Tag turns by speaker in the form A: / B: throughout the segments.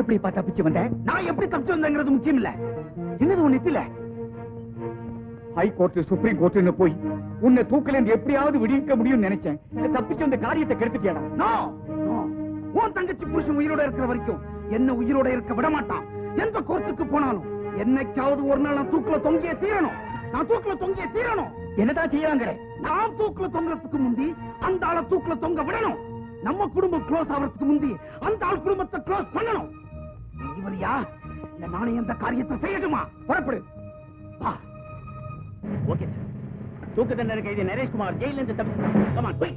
A: எப்படி தப்பிச்சு வந்த? நான் எப்படி தப்பிச்சு வந்தேங்கிறது முக்கியம் இல்ல. என்னது உன் நெத்தில? ஹைகோர்ட் சுப்ரீம் கோர்ட்னு போய் உன்னை தூக்கில இருந்து எப்படியாவது விடுவிக்க முடியும்னு நினைச்சேன். தப்பிச்சு அந்த காரியத்தை கெடுத்துட்டியாடா. உன் தங்கச்சி புருஷன் உயிரோட இருக்கிற வரைக்கும் என்ன உயிரோட இருக்க விட மாட்டான். எந்த கோர்ட்டுக்கு போனாலும் என்னைக்காவது ஒரு நாள் நான் தூக்குல தொங்கியே தீரணும். என்னதான் செய்யறாங்க? நான் தூக்குல தொங்குறதுக்கு முந்தி அந்த ஆளை தூக்குல தொங்க விடணும். நம்ம குடும்பம் க்ளோஸ் ஆகிறதுக்கு முந்தி அந்த ஆள் குடும்பத்தை க்ளோஸ் பண்ணணும். இவரியா இல்ல நானே எந்த காரியத்தை செய்யட்டுமா? புறப்படு. Okay sir. தூக்கு தண்டனை கைதி நரேஷ்குமார் ஜெயில இருந்து தப்பிச்சு. கம் ஆன் போய்.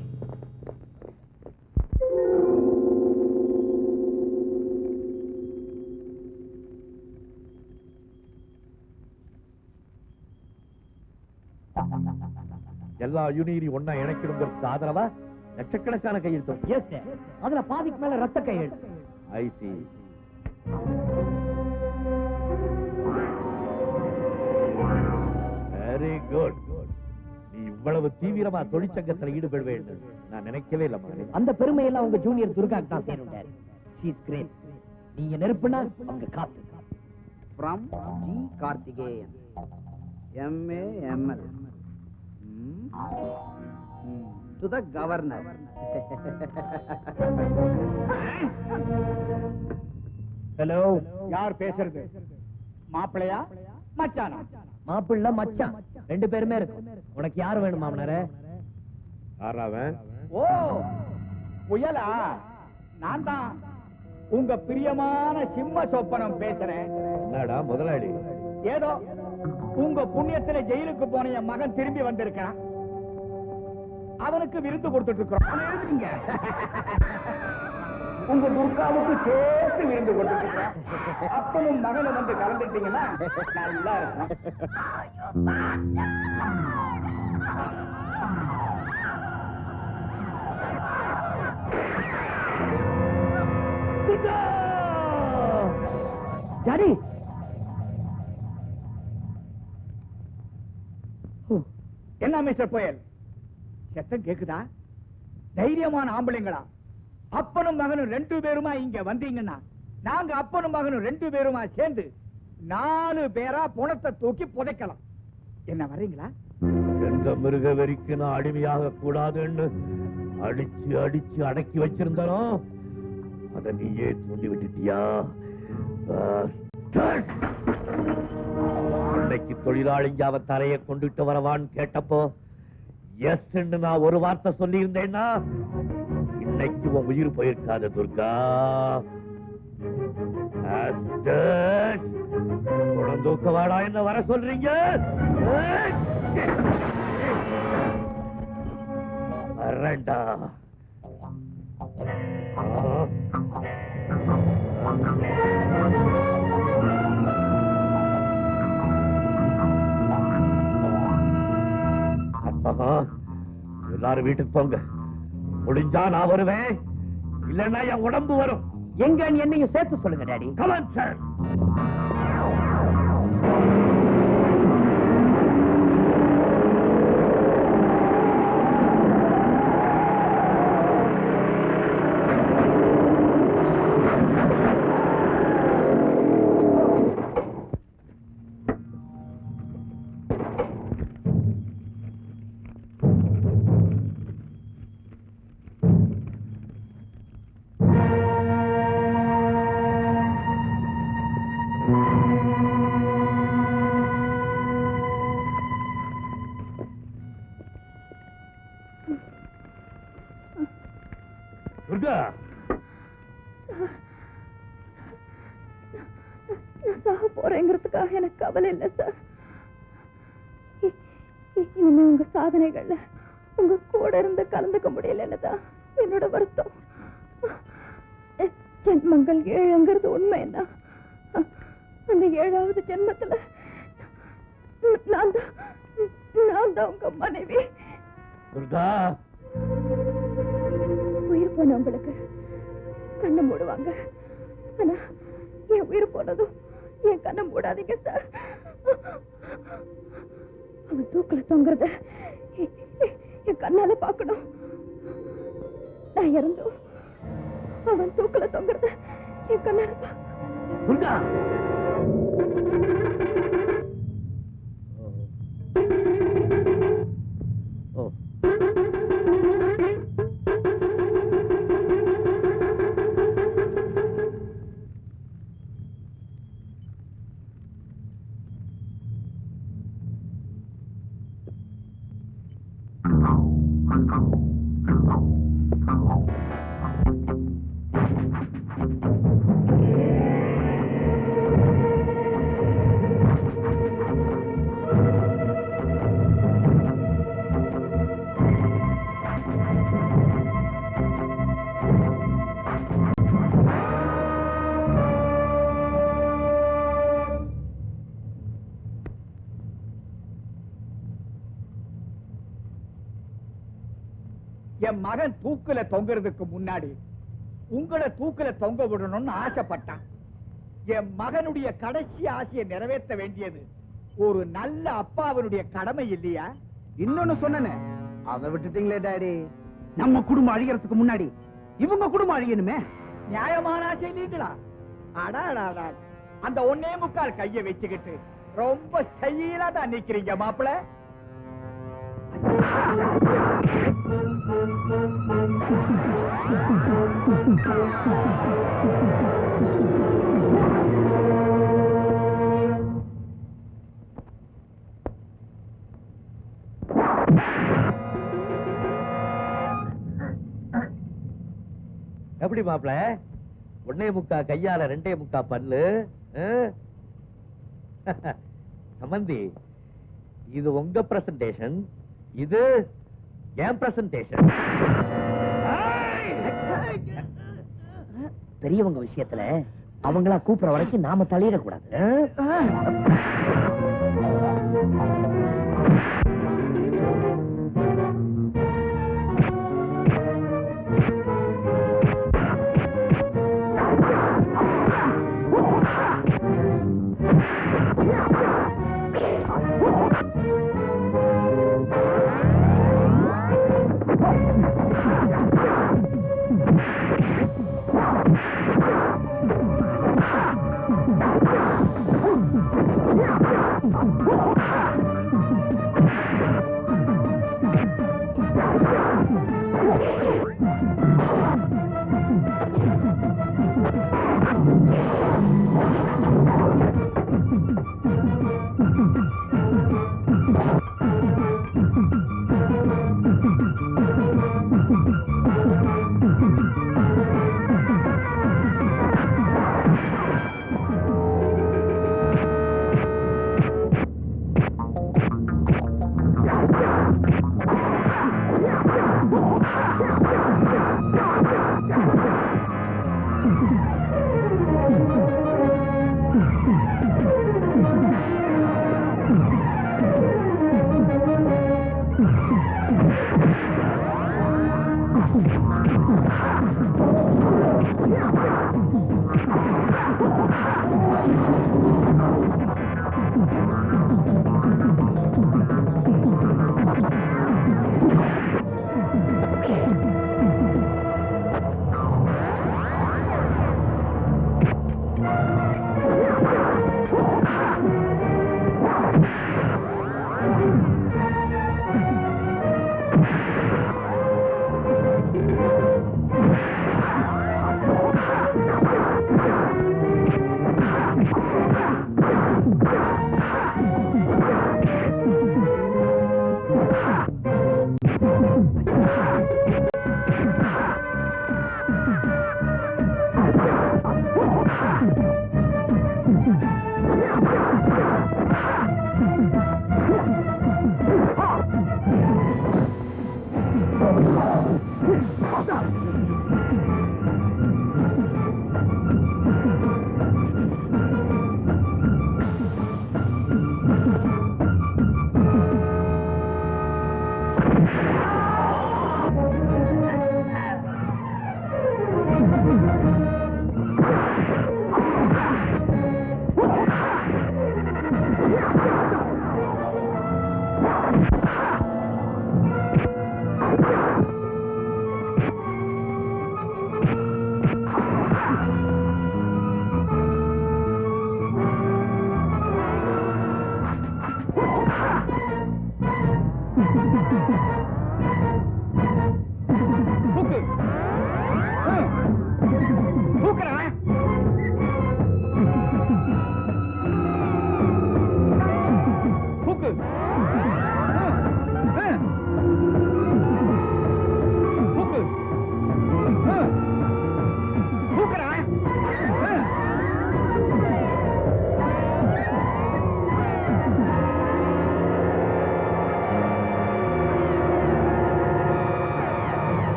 B: எல்லா யூனியரி ஒன்னா இணைக்கணுங்கிறதுக்கு ஆதரவா லட்சக்கணக்கான கையெழுத்து.
A: அதுல பாதிக்கு மேல ரத்த கையெழுத்து.
B: I see. Very good. நீ இவ்வளவு தீவிரமா தொழிற்சங்கத்தில் ஈடுபடுவேன் நான் நினைக்கவே இல்லை மகனே.
A: அந்த பெருமை எல்லாம் உங்க ஜூனியர் துர்காக்கு தான் சேரும் டாடி. She is great. நீங்க நெருப்புனா அவங்க காத்து.
C: From G. Karthikeyan, M.A. M.L. To the governor.
A: Hello, யார் பேசுறது? மாப்பிள்ளையா மச்சானா? மாப்பிள்ளை மச்சான் ரெண்டு பேருமே இருக்கு. உனக்கு யார் வேணும் மாமனாரே?
B: ஆறாவன்.
A: ஓ புயலா? நான் தான் உங்க பிரியமான சிம்ம சொப்பனம் பேசுறேன்.
B: என்னடா முதலாளி?
A: ஏதோ உங்க புண்ணியத்துல ஜெயிலுக்கு போன என் மகன் திரும்பி வந்திருக்கான். அவனுக்கு விருந்து கொடுத்துட்டு இருக்கிறோம். எழுதுறீங்க. உங்க துர்காவுக்கு சேர்த்து விருந்து கொடுத்துட்டு இருக்கிறேன். அப்பனும் மகனும் வந்து கலந்துட்டீங்கன்னா நல்லா இருக்கும். டாடி, என்ன மிஸ்டர் புயல் சத்தம் கேக்குதா? தைரியமான ஆம்பளைங்களா அப்பனும் மகனும் ரெண்டு பேருமா இங்க வந்தீங்கன்னா நாங்க அப்பனும் மகனும் ரெண்டு பேருமா சேர்ந்து 4 பேரா பணத்தை தூக்கி புதைக்கலாம். என்ன வர்றீங்களா?
B: எந்த மிருக வெறிக்கு நான் அடிமையாக கூடாதுன்னு அடிச்சு அடிச்சு அடக்கி வச்சிருந்தாலும் அதை நீயே தூண்டி விட்டுட்டியா? இன்னைக்கு தொழிலாளிங்க அவன் தலையை கொண்டுட்டு வரவான்னு கேட்டப்போ எஸ் நான் ஒரு வார்த்தை சொல்லி இருந்தேன்னா இன்னைக்கு உன் உயிர் போயிருக்காது துர்கா. தூக்கவாடா என்ன வர சொல்றீங்க? வரண்டா. எல்லாரும் வீட்டுக்கு போங்க. முடிஞ்சா நான் வருவேன், இல்லன்னா என் உடம்பு வரும்.
A: எங்க என்னையும் சேர்த்து சொல்லுங்க டாடி.
B: Come on sir. துர்கா,
D: நான் சாக போறேங்கிறதுக்காக எனக்கு கவலை இல்லை சார். இனிமே உங்க சாதனைகள்ல உங்க கூட இருந்து கலந்துக்க முடியலன்னுதான் என்னோட வருத்தம். ஜென்மங்கள் 7ங்கிறது உண்மை. என்ன அந்த 7வது ஜென்மத்துல நான் தான் உங்க மனைவி.
B: துர்கா,
D: உயிர் போனவங்களுக்கு கண்ணை மூடுவாங்க. ஆனா என் உயிர் போனதும் என் கண்ணை மூடாதீங்க சார். அவன் தூக்குல தொங்குறத என் கண்ணால பார்க்கணும். நான் இறந்தும் அவன் தூக்குல தொங்குறத என் கண்ணால
B: துர்கா ஓ
A: என் மகன் தூக்குல தொங்குறதுக்கு முன்னாடி உங்களை தூக்குல தொங்க விடணும்னு ஆசைப்பட்டான். என் மகனுடைய கடைசி ஆசையை நிறைவேற்ற வேண்டியது ஒரு நல்ல அப்பாவினுடைய கடமை இல்லையா?
C: இன்னொன்னு சொன்னேனே, அதை விட்டுட்டீங்களே டாடி. நம்ம குடும்பம் அழியறதுக்கு முன்னாடி இவங்க குடும்பம் அழியணுமே.
A: நியாயமான ஆசை இல்லீங்களா? அடாடாடா, அந்த 1.25 கைய வச்சுக்கிட்டு ரொம்ப ஸ்டைலா தான் நிக்கிறீங்க மாப்பிள.
B: எப்படி மாப்பிள? 1.25 கையால 2.25 பல்லு. சம்பந்தி, இது உங்க பிரசன்டேஷன், இது என் பிரசன்டேஷன்.
E: பெரியவங்க விஷயத்துல அவங்களா கூப்பிடுற வரைக்கும் நாம தலையிடக்கூடாது.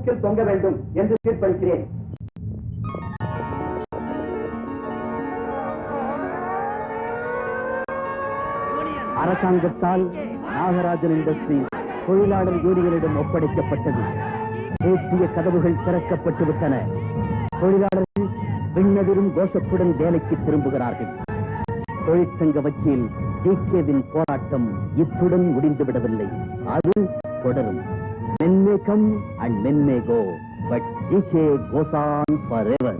C: தூக்கில் தொங்க வேண்டும் என்று தீர்ப்பளிக்கிறேன். அரசாங்கத்தால் நாகராஜன் இண்டஸ்ட்ரி தொழிலாளர் யூனியனிடம் ஒப்படைக்கப்பட்டது. தேசிய கதவுகள் திறக்கப்பட்டு விட்டன. தொழிலாளர்கள் விண்ணதிரும் கோஷத்துடன் வேலைக்கு திரும்புகிறார்கள். தொழிற்சங்க வக்கீல் ஜிகேவின் போராட்டம் இத்துடன் முடிந்துவிடவில்லை. அது தொடரும். Men may come and men may go, but GK goes on forever.